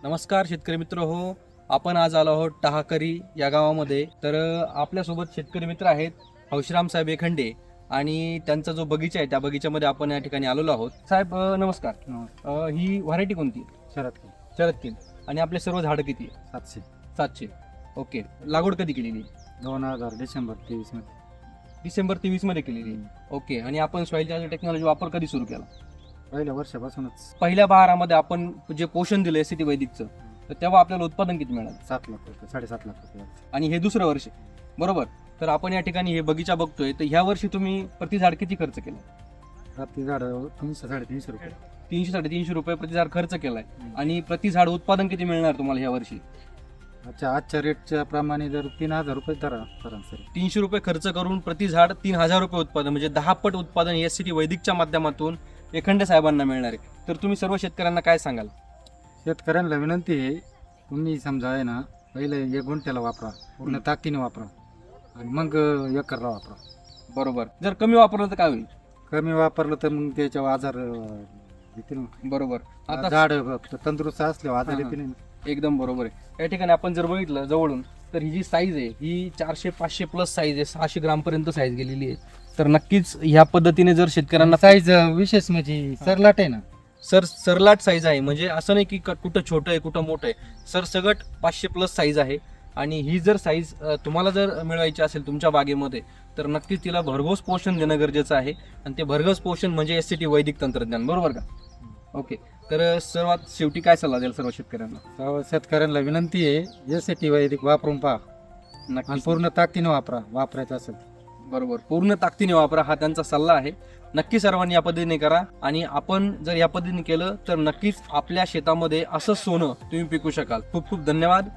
नमस्कार शेतकरी मित्र हो. आपण आज आलो आहोत टाहाकरी या गावामध्ये. तर आपल्यासोबत शेतकरी मित्र आहेत हौशीराम साहेब एखंडे आणि त्यांचा जो बगीचा आहे त्या बगीच्यामध्ये आपण या ठिकाणी आलेलो आहोत. साहेब नमस्कार. ही व्हरायटी कोणती? शरद केन. आणि आपले सर्व झाडं किती आहे? 700. ओके. लागवड कधी केलेली? 2000 डिसेंबर 23 मध्ये. डिसेंबर 23 मध्ये केलेली. ओके. आणि आपण सॉइल चार्जर टेक्नॉलॉजी वापर कधी सुरू केला? पहिल्या वर्षापासूनच. पहिल्या बहारामध्ये आपण जे पोषण दिलं एसीटी वैदिकचं, तर तेव्हा आपल्याला उत्पादन किती मिळालं? 7 लाख रुपये, 7.5 लाख रुपये. आणि हे दुसरं वर्ष बरोबर. तर आपण या ठिकाणी हे बगीचा बघतोय, तर ह्या वर्षी तुम्ही प्रति झाड किती खर्च केला? प्रति झाड 300-350 रुपये. 300-350 रुपये प्रति झाड खर्च केलाय. आणि प्रति झाड उत्पादन किती मिळणार तुम्हाला ह्या वर्षी? आजच्या रेटच्या प्रमाणे जर 3000 रुपये धरा सरासरी. 300 रुपये खर्च करून प्रति झाड 3000 रुपये उत्पादन, म्हणजे 10 पट उत्पादन एसीटी वैदिकच्या माध्यमातून एखंडे साहेबांना मिळणार आहे. तर तुम्ही सर्व शेतकऱ्यांना काय सांगाल? शेतकऱ्यांना विनंती आहे, तुम्ही समजा आहे ना, पहिले 1 गुंठ्याला वापरा, पूर्ण ताकदीने वापरा आणि मग एकरला वापरा. बरोबर. जर कमी वापरलं तर काय होईल? कमी वापरलं तर मग त्याच्यावर आजार येतील. बरोबर. आता झाड तंदुरुस्त असल्यावर आजार हा, येतील ना. एकदम बरोबर आहे. या ठिकाणी आपण जर बघितलं जवळून, तर ही जी साईज आहे ही 400-500 प्लस साईज आहे. 600 ग्राम पर्यंत साईज गेलेली आहे. तर नक्कीच ह्या पद्धतीने जर शेतकऱ्यांना साईज विशेष म्हणजे सरलाट आहे ना. सरलाट साईज आहे, म्हणजे असं नाही की कुठं छोटं आहे कुठं मोठं आहे. सरसगट 500 प्लस साईज आहे. आणि ही जर साईज तुम्हाला जर मिळवायची असेल तुमच्या बागेमध्ये, तर नक्कीच तिला भरघोस पोषण देणं गरजेचं आहे. आणि ते भरघोस पोषण म्हणजे एसीटी वैदिक तंत्रज्ञान, बरोबर का? ओके. तर सर्वात शेवटी काय सल्ला द्याल सर्व शेतकऱ्यांना? सर्व शेतकऱ्यांना विनंती आहे, एसीटी वैदिक वापरून पहा आणि नक्की पूर्ण ताकदीने वापरायचं असेल. बरोबर, पूर्ण ताकदीने वापरा हा त्यांचा सल्ला आहे. नक्की सर्वांनी या पद्धतीने करा. आणि आपण जर या पद्धतीने केलं तर नक्कीच आपल्या शेतामध्ये असं सोनं तुम्ही पिकू शकाल. खूप खूप धन्यवाद.